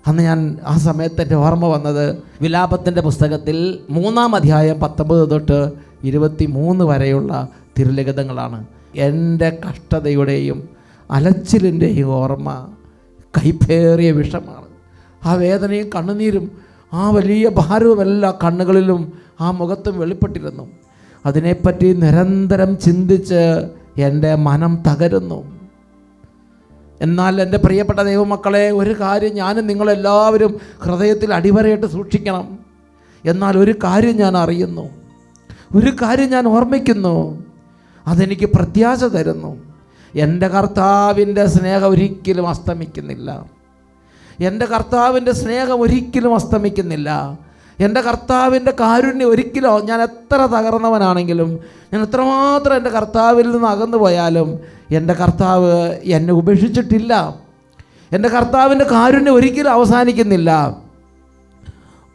അന്ന് ഞാൻ ആ സമയത്ത് എൻ്റെ ഓർമ്മ വന്നത് വിലാപത്തിൻ്റെ പുസ്തകത്തിൽ 3-ാം അധ്യായം 19 തൊട്ട് 23 വരെയുള്ള തിരുലിഖിതങ്ങളാണ്. എൻ്റെ കഷ്ടതയുടെയും അലച്ചിലിൻ്റെയും ഓർമ്മ കൈപ്പേറിയ വിഷമാണ്. ആ വേദനയും കണ്ണുനീരും ആ വലിയ ഭാരവും എല്ലാ കണ്ണുകളിലും ആ മുഖത്തും വെളിപ്പെട്ടിരുന്നു. അതിനെപ്പറ്റി നിരന്തരം ചിന്തിച്ച് എൻ്റെ മനം തകരുന്നു. എന്നാൽ എൻ്റെ പ്രിയപ്പെട്ട ദൈവമക്കളെ, ഒരു കാര്യം ഞാനും നിങ്ങളെല്ലാവരും ഹൃദയത്തിൽ അടിവരയിട്ട് സൂക്ഷിക്കണം. എന്നാൽ ഒരു കാര്യം ഞാൻ അറിയുന്നു, ഒരു കാര്യം ഞാൻ ഓർമ്മിക്കുന്നു, അതെനിക്ക് പ്രത്യാശ തരുന്നു. എൻ്റെ കർത്താവിൻ്റെ സ്നേഹം ഒരിക്കലും അസ്തമിക്കുന്നില്ല. എൻ്റെ കർത്താവിൻ്റെ സ്നേഹം ഒരിക്കലും അസ്തമിക്കുന്നില്ല. എൻ്റെ കർത്താവിൻ്റെ കാരുണ്യം ഒരിക്കലും, ഞാൻ എത്ര തകർന്നവനാണെങ്കിലും, ഞാൻ എത്രമാത്രം എൻ്റെ കർത്താവിൽ നിന്ന് അകന്നു പോയാലും എൻ്റെ കർത്താവ് എന്നെ ഉപേക്ഷിച്ചിട്ടില്ല. എൻ്റെ കർത്താവിൻ്റെ കാരുണ്യം ഒരിക്കലും അവസാനിക്കുന്നില്ല.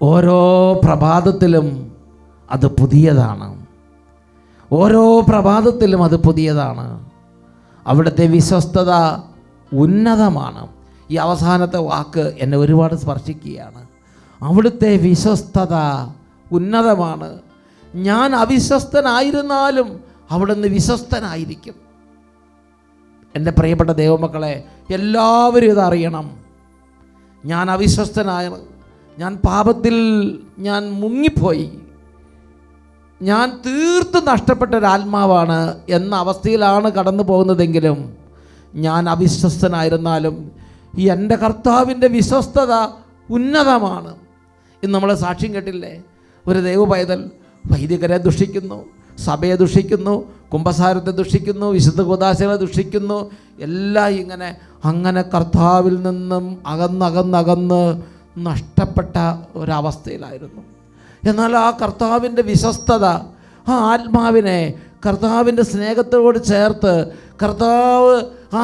ഓരോ പ്രഭാതത്തിലും അത് പുതിയതാണ്. ഓരോ പ്രഭാതത്തിലും അത് പുതിയതാണ്. അവിടുത്തെ വിശ്വസ്തത ഉന്നതമാണ്. ഈ അവസാനത്തെ വാക്ക് എന്നെ ഒരുപാട് സ്പർശിക്കുകയാണ്. അവിടുത്തെ വിശ്വസ്തത ഉന്നതമാണ്. ഞാൻ അവിശ്വസ്തനായിരുന്നാലും അവിടുന്ന് വിശ്വസ്തനായിരിക്കും. എൻ്റെ പ്രിയപ്പെട്ട ദൈവമക്കളെ, എല്ലാവരും ഇതറിയണം. ഞാൻ അവിശ്വസ്തനായ, ഞാൻ പാപത്തിൽ ഞാൻ മുങ്ങിപ്പോയി, ഞാൻ തീർത്തും നഷ്ടപ്പെട്ട ഒരാത്മാവാണ് എന്ന അവസ്ഥയിലാണ് കടന്നു പോകുന്നതെങ്കിലും, ഞാൻ അവിശ്വസ്തനായിരുന്നാലും ഈ എൻ്റെ കർത്താവിൻ്റെ വിശ്വസ്തത ഉന്നതമാണ്. ഇന്ന് നമ്മൾ സാക്ഷ്യം കേട്ടില്ലേ, ഒരു ദൈവ പൈതൽ വൈദികരെ ദുഷിക്കുന്നു, സഭയെ ദുഷിക്കുന്നു, കുമ്പസാരത്തെ ദുഷിക്കുന്നു, വിശുദ്ധ കൂദാശകളെ ദുഷിക്കുന്നു, എല്ലാം അങ്ങനെ കർത്താവിൽ നിന്നും അകന്നകന്നകന്ന് നഷ്ടപ്പെട്ട ഒരവസ്ഥയിലായിരുന്നു. എന്നാൽ ആ കർത്താവിൻ്റെ വിശ്വസ്തത, ആ ആത്മാവിനെ കർത്താവിൻ്റെ സ്നേഹത്തോട് ചേർത്ത്, കർത്താവ് ആ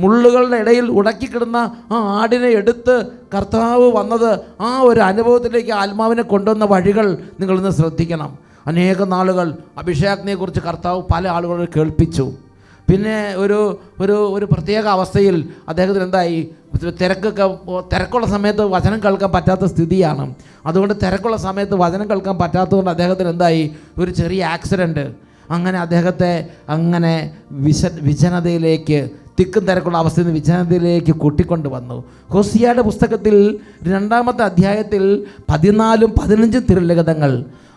മുള്ളുകളുടെ ഇടയിൽ ഉടക്കിക്കിടുന്ന ആ ആടിനെ എടുത്ത് കർത്താവ് വന്നത്, ആ ഒരു അനുഭവത്തിലേക്ക് ആത്മാവിനെ കൊണ്ടുവന്ന വഴികൾ നിങ്ങളിന്ന് ശ്രദ്ധിക്കണം. അനേക നാളുകൾ അഭിഷേകത്തിനെക്കുറിച്ച് കർത്താവ് പല ആളുകളെ കേൾപ്പിച്ചു. പിന്നെ ഒരു പ്രത്യേക അവസ്ഥയിൽ അദ്ദേഹത്തിന് എന്തായി, തിരക്കുള്ള സമയത്ത് വചനം കേൾക്കാൻ പറ്റാത്ത സ്ഥിതിയാണ്. അതുകൊണ്ട് തിരക്കുള്ള സമയത്ത് വചനം കേൾക്കാൻ പറ്റാത്തതുകൊണ്ട് അദ്ദേഹത്തിന് എന്തായി, ഒരു ചെറിയ ആക്സിഡൻറ്റ്. അങ്ങനെ അദ്ദേഹത്തെ വിജനതയിലേക്ക്, തിക്കും തിരക്കുള്ള അവസ്ഥയിൽ നിന്ന് വിജനതയിലേക്ക് കൂട്ടിക്കൊണ്ട് വന്നു. ഹോസിയയുടെ പുസ്തകത്തിൽ 2-ാമത്തെ അധ്യായത്തിൽ 14-15 തിരുലിഖിതങ്ങൾ,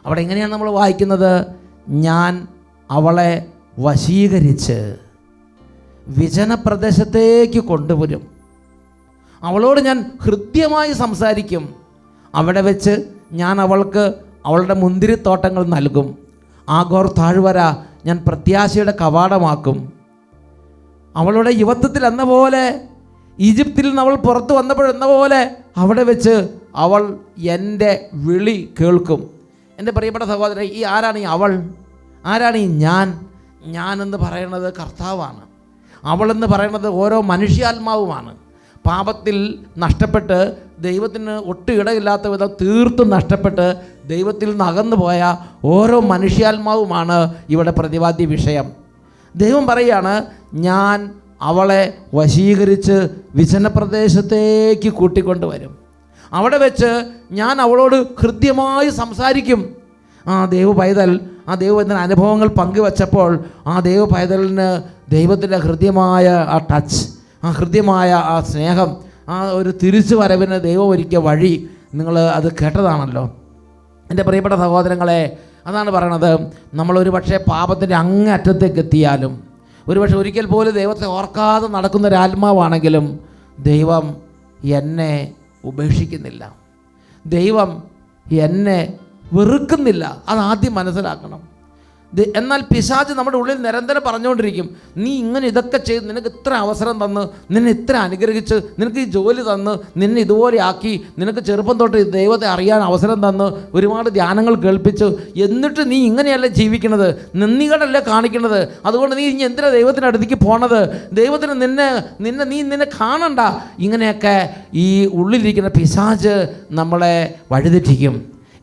അവിടെ എങ്ങനെയാണ് നമ്മൾ വായിക്കുന്നത്? ഞാൻ അവളെ വശീകരിച്ച് വിജനപ്രദേശത്തേക്ക് കൊണ്ടുവരും, അവളോട് ഞാൻ ഹൃദ്യമായി സംസാരിക്കും, അവിടെ വെച്ച് ഞാൻ അവൾക്ക് അവളുടെ മുന്തിരിത്തോട്ടങ്ങൾ നൽകും. ആഗോർ താഴ്വര ഞാൻ പ്രത്യാശയുടെ കവാടമാക്കും. അവളുടെ യുവത്വത്തിൽ എന്ന പോലെ, ഈജിപ്തിൽ നിന്ന് അവൾ പുറത്തു വന്നപ്പോഴെന്ന പോലെ അവിടെ വെച്ച് അവൾ എൻ്റെ വിളി കേൾക്കും. എൻ്റെ പ്രിയപ്പെട്ട സഹോദരൻ, ഈ ആരാണ് ഈ അവൾ? ആരാണ് ഈ ഞാൻ? ഞാൻ എന്ന് പറയുന്നത് കർത്താവാണ്. അവളെന്ന് പറയുന്നത് ഓരോ മനുഷ്യാത്മാവുമാണ്. പാപത്തിൽ നഷ്ടപ്പെട്ട് ദൈവത്തിന് ഒട്ടും ഇടയില്ലാത്ത വിധം തീർത്തും നഷ്ടപ്പെട്ട് ദൈവത്തിൽ നിന്ന് അകന്നു പോയ ഓരോ മനുഷ്യാത്മാവുമാണ് ഇവിടെ പ്രതിപാദ്യ വിഷയം. ദൈവം പറയുകയാണ്, ഞാൻ അവളെ വശീകരിച്ച് വിജനപ്രദേശത്തേക്ക് കൂട്ടിക്കൊണ്ടുവരും. അവിടെ വെച്ച് ഞാൻ അവളോട് ഹൃദ്യമായി സംസാരിക്കും. ദൈവ പൈതൽ അനുഭവങ്ങൾ പങ്കുവച്ചപ്പോൾ ദൈവ പൈതലിന് ദൈവത്തിൻ്റെ ഹൃദ്യമായ ആ ടച്ച്, ഹൃദ്യമായ ആ സ്നേഹം, ഒരു തിരിച്ചു വരവിന് ദൈവം ഒരുക്കിയ വഴി നിങ്ങൾ അത് കേട്ടതാണല്ലോ. എൻ്റെ പ്രിയപ്പെട്ട സഹോദരങ്ങളെ, അതാണ് പറയണത്. നമ്മളൊരു പക്ഷേ പാപത്തിൻ്റെ അങ്ങറ്റത്തേക്ക് എത്തിയാലും, ഒരുപക്ഷെ ഒരിക്കൽ പോലും ദൈവത്തെ ഓർക്കാതെ നടക്കുന്നൊരാത്മാവാണെങ്കിലും ദൈവം എന്നെ ഉപേക്ഷിക്കുന്നില്ല, ദൈവം എന്നെ വെറുക്കുന്നില്ല. അതാദ്യം മനസ്സിലാക്കണം. എന്നാൽ പിശാച് നമ്മുടെ ഉള്ളിൽ നിരന്തരം പറഞ്ഞുകൊണ്ടിരിക്കും, നീ ഇങ്ങനെ ഇതൊക്കെ ചെയ്ത്, നിനക്ക് ഇത്ര അവസരം തന്ന്, നിന്നെ ഇത്ര അനുഗ്രഹിച്ച്, നിനക്ക് ഈ ജോലി തന്ന്, നിന്നെ ഇതുപോലെ ആക്കി, നിനക്ക് ചെറുപ്പം തൊട്ട് ദൈവത്തെ അറിയാൻ അവസരം തന്ന്, ഒരുപാട് ധ്യാനങ്ങൾ കേൾപ്പിച്ചു, എന്നിട്ട് നീ ഇങ്ങനെയല്ല ജീവിക്കണത്, നന്ദികേടല്ലേ കാണിക്കണത്, അതുകൊണ്ട് നീ ഇനി എന്തിനാ ദൈവത്തിൻ്റെ അടുത്തേക്ക് പോണത്, ദൈവത്തിന് നിന്നെ കാണണ്ട. ഇങ്ങനെയൊക്കെ ഈ ഉള്ളിലിരിക്കുന്ന പിശാച് നമ്മളെ വഴിതെറ്റിക്കും.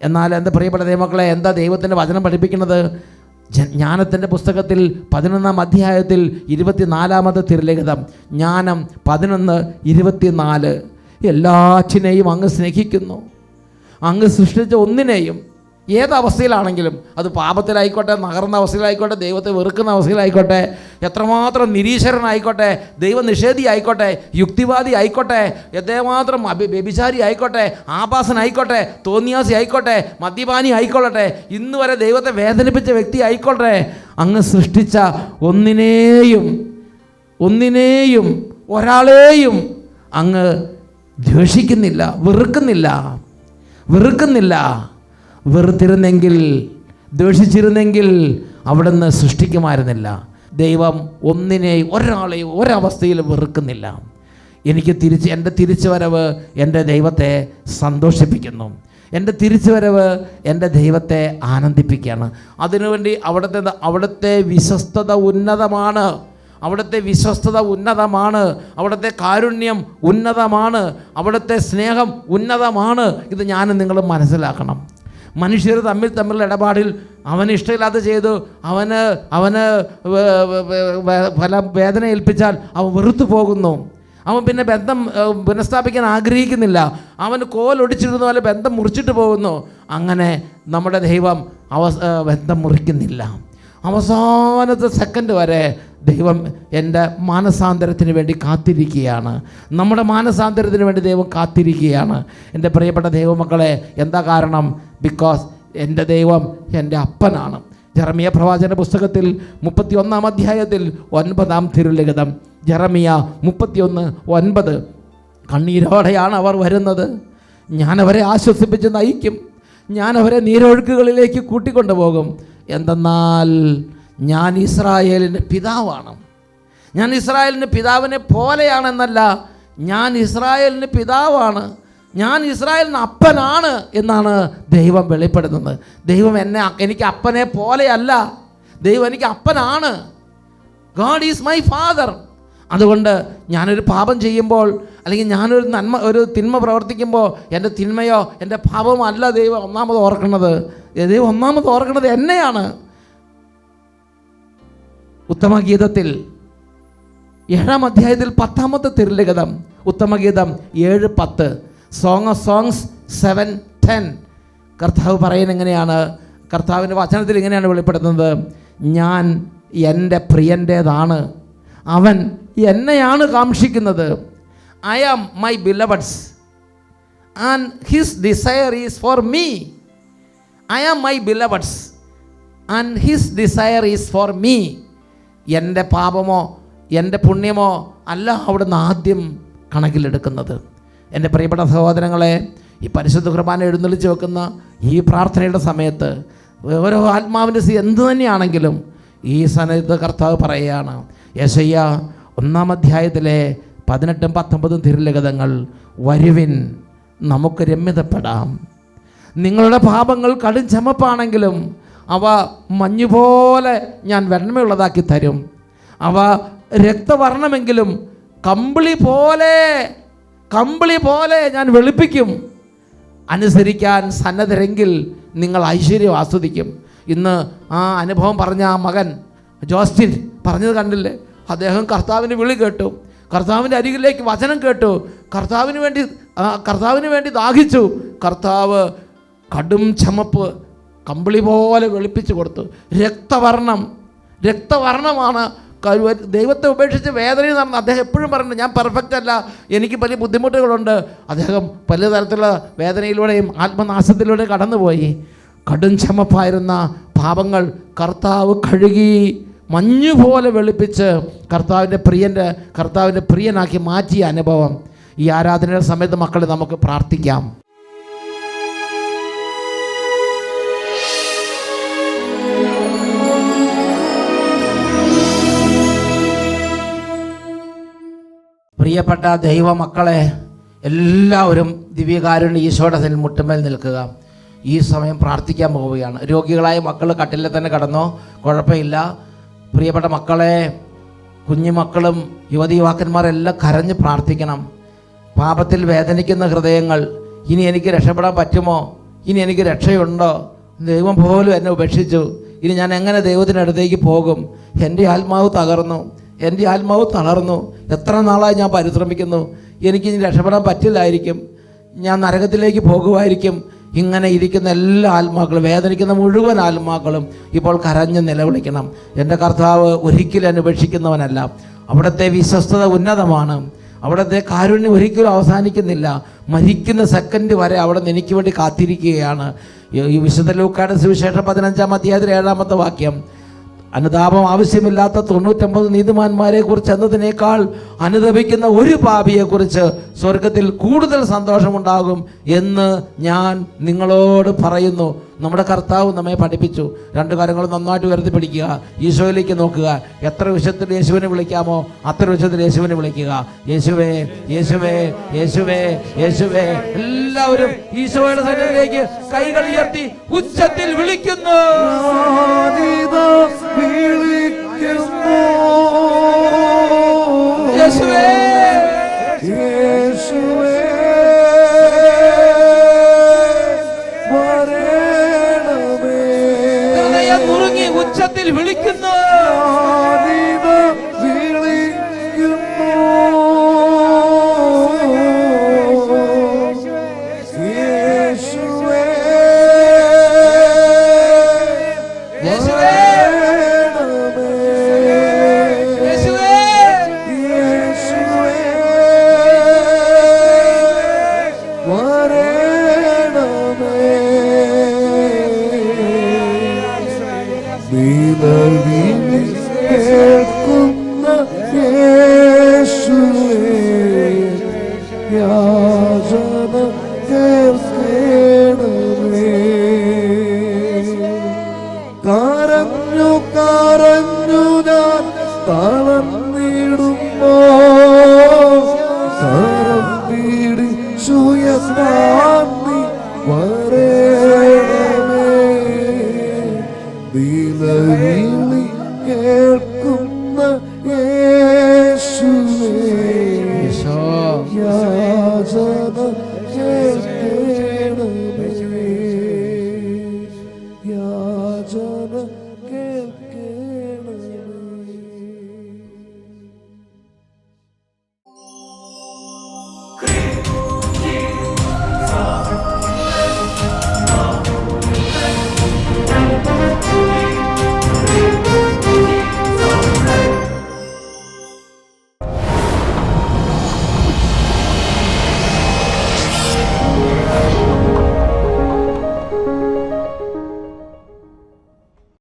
എന്നാൽ എൻ്റെ പ്രിയപ്പെട്ട ദൈവമക്കളെ, എന്താ ദൈവത്തിൻ്റെ വചനം പഠിപ്പിക്കുന്നത്? ജ്ഞാനത്തിൻ്റെ പുസ്തകത്തിൽ 11-ാം അധ്യായത്തിൽ 24-ാമത്തെ തിരുലിഖിതം, ജ്ഞാനം 11:24, എല്ലാറ്റിനെയും അങ്ങ് സ്നേഹിക്കുന്നു. അങ്ങ് സൃഷ്ടിച്ച ഒന്നിനെയും ഏതവസ്ഥയിലാണെങ്കിലും, അത് പാപത്തിലായിക്കോട്ടെ, നകർന്ന അവസ്ഥയിലായിക്കോട്ടെ, ദൈവത്തെ വെറുക്കുന്ന അവസ്ഥയിലായിക്കോട്ടെ, എത്രമാത്രം നിരീശ്വരനായിക്കോട്ടെ, ദൈവനിഷേധി ആയിക്കോട്ടെ, യുക്തിവാദി ആയിക്കോട്ടെ, എത്രമാത്രം വ്യഭിചാരി ആയിക്കോട്ടെ, ആഭാസനായിക്കോട്ടെ, തോന്നിയാസി ആയിക്കോട്ടെ, മദ്യപാനി ആയിക്കൊള്ളട്ടെ, ഇന്ന് വരെ ദൈവത്തെ വേദനിപ്പിച്ച വ്യക്തി ആയിക്കോട്ടെ, അങ്ങ് സൃഷ്ടിച്ച ഒന്നിനെയും ഒരാളെയും അങ്ങ് ദ്വേഷിക്കുന്നില്ല, വെറുക്കുന്നില്ല. വെറുത്തിരുന്നെങ്കിൽ, ദ്വേഷിച്ചിരുന്നെങ്കിൽ അവിടുന്ന് സൃഷ്ടിക്കുമായിരുന്നില്ല. ദൈവം ഒരാളെയും ഒരവസ്ഥയിലും വെറുക്കുന്നില്ല. എൻ്റെ തിരിച്ചുവരവ് എൻ്റെ ദൈവത്തെ സന്തോഷിപ്പിക്കുന്നു. തിരിച്ചുവരവ് എൻ്റെ ദൈവത്തെ ആനന്ദിപ്പിക്കുകയാണ്. അതിനുവേണ്ടി അവിടുത്തെ വിശ്വസ്തത ഉന്നതമാണ്. അവിടുത്തെ കാരുണ്യം ഉന്നതമാണ്. അവിടുത്തെ സ്നേഹം ഉന്നതമാണ്. ഇത് ഞാനും നിങ്ങളും മനസ്സിലാക്കണം. മനുഷ്യർ തമ്മിലുള്ള ഇടപാടിൽ അവന് ഇഷ്ടമില്ലാതെ ചെയ്തു, അവന് വേദന ഏൽപ്പിച്ചാൽ അവൻ വെറുത്തു പോകുന്നു. അവൻ പിന്നെ ബന്ധം പുനഃസ്ഥാപിക്കാൻ ആഗ്രഹിക്കുന്നില്ല. അവന് കോലൊടിച്ചിരുന്ന പോലെ ബന്ധം മുറിച്ചിട്ട് പോകുന്നു. അങ്ങനെ നമ്മുടെ ദൈവം ബന്ധം മുറിക്കുന്നില്ല. അവസാനത്തെ സെക്കൻഡ് വരെ ദൈവം എൻ്റെ മാനസാന്തരത്തിന് വേണ്ടി കാത്തിരിക്കുകയാണ്. നമ്മുടെ മാനസാന്തരത്തിന് വേണ്ടി ദൈവം കാത്തിരിക്കുകയാണ്. എൻ്റെ പ്രിയപ്പെട്ട ദൈവമക്കളെ, എന്താ കാരണം? ബിക്കോസ് എൻ്റെ ദൈവം എൻ്റെ അപ്പനാണ്. ജെറമിയ പ്രവാചകന്റെ പുസ്തകത്തിൽ 31-ാം അധ്യായത്തിൽ 9-ാം തിരുലിഖിതം, ജെറമിയ 31:9, കണ്ണീരോടെയാണ് അവർ വരുന്നത്. ഞാനവരെ ആശ്വസിപ്പിച്ച് നയിക്കും, ഞാനവരെ നീരൊഴുക്കുകളിലേക്ക് കൂട്ടിക്കൊണ്ടുപോകും. എന്തെന്നാൽ ഞാൻ ഇസ്രായേലിൻ്റെ പിതാവാണ്. ഞാൻ ഇസ്രായേലിൻ്റെ പിതാവിനെ പോലെയാണെന്നല്ല, ഞാൻ ഇസ്രായേലിൻ്റെ പിതാവാണ്, ഞാൻ ഇസ്രായേലിന് അപ്പനാണ് എന്നാണ് ദൈവം വെളിപ്പെടുത്തുന്നത്. ദൈവം എനിക്ക് അപ്പനെ പോലെയല്ല, ദൈവം എനിക്ക് അപ്പനാണ്. God is my father. അതുകൊണ്ട് ഞാനൊരു പാപം ചെയ്യുമ്പോൾ, അല്ലെങ്കിൽ ഞാനൊരു തിന്മ പ്രവർത്തിക്കുമ്പോൾ, എൻ്റെ തിന്മയോ എൻ്റെ പാപമോ അല്ല ദൈവം ഒന്നാമത് ഓർക്കുന്നത്. ദൈവം ഒന്നാമത് ഓർക്കുന്നത് എന്നെയാണ്. ഉത്തമഗീതത്തിൽ 7-ാം അധ്യായത്തിൽ 10-ാമത്തെ തിരുലിഖിതം, ഉത്തമഗീതം 7:10, സോങ് ഓഫ് സോങ്സ് 7:10, കർത്താവ് പറയുന്നത് എങ്ങനെയാണ്? കർത്താവിൻ്റെ വചനത്തിൽ ഇങ്ങനെയാണ് വെളിപ്പെടുത്തുന്നത്: ഞാൻ എൻ്റെ പ്രിയൻ്റേതാണ്, അവൻ എന്നെയാണ് കാംക്ഷിക്കുന്നത്. I am my beloved's and his desire is for me. I am my beloved's and his desire is for me. എൻ്റെ പാപമോ എൻ്റെ പുണ്യമോ അല്ല അവിടുന്ന് ആദ്യം കണക്കിലെടുക്കുന്നത്. എൻ്റെ പ്രിയപ്പെട്ട സഹോദരങ്ങളെ, ഈ പരിശുദ്ധ കുർബാന എഴുന്നള്ളിച്ച് വെക്കുന്ന ഈ പ്രാർത്ഥനയുടെ സമയത്ത് ഓരോ ആത്മാവിൻ്റെ എന്ത് തന്നെയാണെങ്കിലും ഈ സമയത്ത് കർത്താവ് പറയുകയാണ്. യെശയ്യ 1-ാം അധ്യായത്തിലെ 18-19 തിരുലിഖിതങ്ങൾ, വരുവിൻ നമുക്ക് രമ്യതപ്പെടാം. നിങ്ങളുടെ പാപങ്ങൾ കടും ചമപ്പാണെങ്കിലും അവ മഞ്ഞുപോലെ ഞാൻ വെണ്മയുള്ളതാക്കി തരും. അവ രക്തവർണ്ണമെങ്കിലും കമ്പിളി പോലെ ഞാൻ വെളുപ്പിക്കും. അനുസരിക്കാൻ സന്നദ്ധരെങ്കിൽ നിങ്ങൾ ഐശ്വര്യം ആസ്വദിക്കും. ഇന്ന് ആ അനുഭവം പറഞ്ഞ ആ മകൻ ജോസ്റ്റിൻ പറഞ്ഞത് കണ്ടില്ലേ? അദ്ദേഹം കർത്താവിൻ്റെ വിളി കേട്ടു, കർത്താവിൻ്റെ അരികിലേക്ക് വചനം കേട്ടു, കർത്താവിന് വേണ്ടി ദാഹിച്ചു. കർത്താവ് കടും ചമപ്പ് കമ്പിളി പോലെ വെളുപ്പിച്ചു കൊടുത്തു. രക്തവർണ്ണമാണ്. ദൈവത്തെ ഉപേക്ഷിച്ച് വേദനയിൽ നടന്ന് അദ്ദേഹം എപ്പോഴും പറയുന്നത്, ഞാൻ പെർഫെക്റ്റ് അല്ല, എനിക്ക് വലിയ ബുദ്ധിമുട്ടുകളുണ്ട്. അദ്ദേഹം പലതരത്തിലുള്ള വേദനയിലൂടെയും ആത്മനാശത്തിലൂടെയും കടന്നുപോയി. കടും ചമപ്പായിരുന്ന പാപങ്ങൾ കർത്താവ് കഴുകി മഞ്ഞുപോലെ വെളുപ്പിച്ച് കർത്താവിൻ്റെ പ്രിയനാക്കി മാറ്റിയ അനുഭവം ഈ ആരാധനയുടെ സമയത്ത് മക്കളെ നമുക്ക് പ്രാർത്ഥിക്കാം. പ്രിയപ്പെട്ട ദൈവമക്കളെ, എല്ലാവരും ദിവ്യകാരുണ്യ ഈശോയുടെ സന്നിധിയിൽ മുട്ടുമേൽ നിൽക്കുക. ഈ സമയം പ്രാർത്ഥിക്കാൻ പോവുകയാണ്. രോഗികളായ മക്കൾ കട്ടിലിൽ തന്നെ കടന്നോ, കുഴപ്പമില്ല. പ്രിയപ്പെട്ട മക്കളെ, കുഞ്ഞുമക്കളും യുവതി യുവാക്കന്മാരെല്ലാം കരഞ്ഞ് പ്രാർത്ഥിക്കണം. പാപത്തിൽ വേദനിക്കുന്ന ഹൃദയങ്ങൾ, ഇനി എനിക്ക് രക്ഷപ്പെടാൻ പറ്റുമോ, ഇനി എനിക്ക് രക്ഷയുണ്ടോ, ദൈവം പോലും എന്നെ ഉപേക്ഷിച്ചു, ഇനി ഞാൻ എങ്ങനെ ദൈവത്തിനടുത്തേക്ക് പോകും, എൻ്റെ ആത്മാവ് തകർന്നു, എൻ്റെ ആത്മാവ് തളർന്നു, എത്ര നാളായി ഞാൻ പരിശ്രമിക്കുന്നു, എനിക്കിനി രക്ഷപ്പെടാൻ പറ്റില്ലായിരിക്കും, ഞാൻ നരകത്തിലേക്ക് പോകുമായിരിക്കും. ഇങ്ങനെ ഇരിക്കുന്ന എല്ലാ ആത്മാക്കളും, വേദനിക്കുന്ന മുഴുവൻ ആത്മാക്കളും ഇപ്പോൾ കരഞ്ഞ് നിലവിളിക്കണം. എൻ്റെ കർത്താവ് ഒരിക്കലും എന്നെ ഉപേക്ഷിക്കുന്നവനല്ല. അവിടുത്തെ വിശ്വസ്തത ഉന്നതമാണ്. അവിടുത്തെ കാരുണ്യം ഒരിക്കലും അവസാനിക്കുന്നില്ല. മരിക്കുന്ന സെക്കൻഡ് വരെ അവിടെ നിന്ന് എനിക്ക് വേണ്ടി കാത്തിരിക്കുകയാണ്. ഈ വിശുദ്ധ ലൂക്കായുടെ സുവിശേഷം 15-ാം അധ്യായത്തിൽ 7-ാമത്തെ വാക്യം, അനുതാപം ആവശ്യമില്ലാത്ത 99 നീതിമാന്മാരെ കുറിച്ച് എന്നതിനേക്കാൾ അനുതപിക്കുന്ന ഒരു പാപിയെക്കുറിച്ച് സ്വർഗത്തിൽ കൂടുതൽ സന്തോഷമുണ്ടാകും എന്ന് ഞാൻ നിങ്ങളോട് പറയുന്നു. നമ്മുടെ കർത്താവ് നമ്മെ പഠിപ്പിച്ചു. 2 കാര്യങ്ങൾ നന്നായിട്ട് ഉയർത്തിപ്പിടിക്കുക. ഈശോയിലേക്ക് നോക്കുക. എത്ര വിശുദ്ധത്തിൽ യേശുവിനെ വിളിക്കാമോ അത്ര വിശുദ്ധത്തിൽ യേശുവിനെ വിളിക്കുക. യേശുവേ യേശുവേ യേശുവേ യേശുവേ. എല്ലാവരും ഈശോയുടെ സന്നിധിയിലേക്ക് കൈകൾ ഉയർത്തി ഉച്ചത്തിൽ വിളിക്കുന്നു. യേശുവേ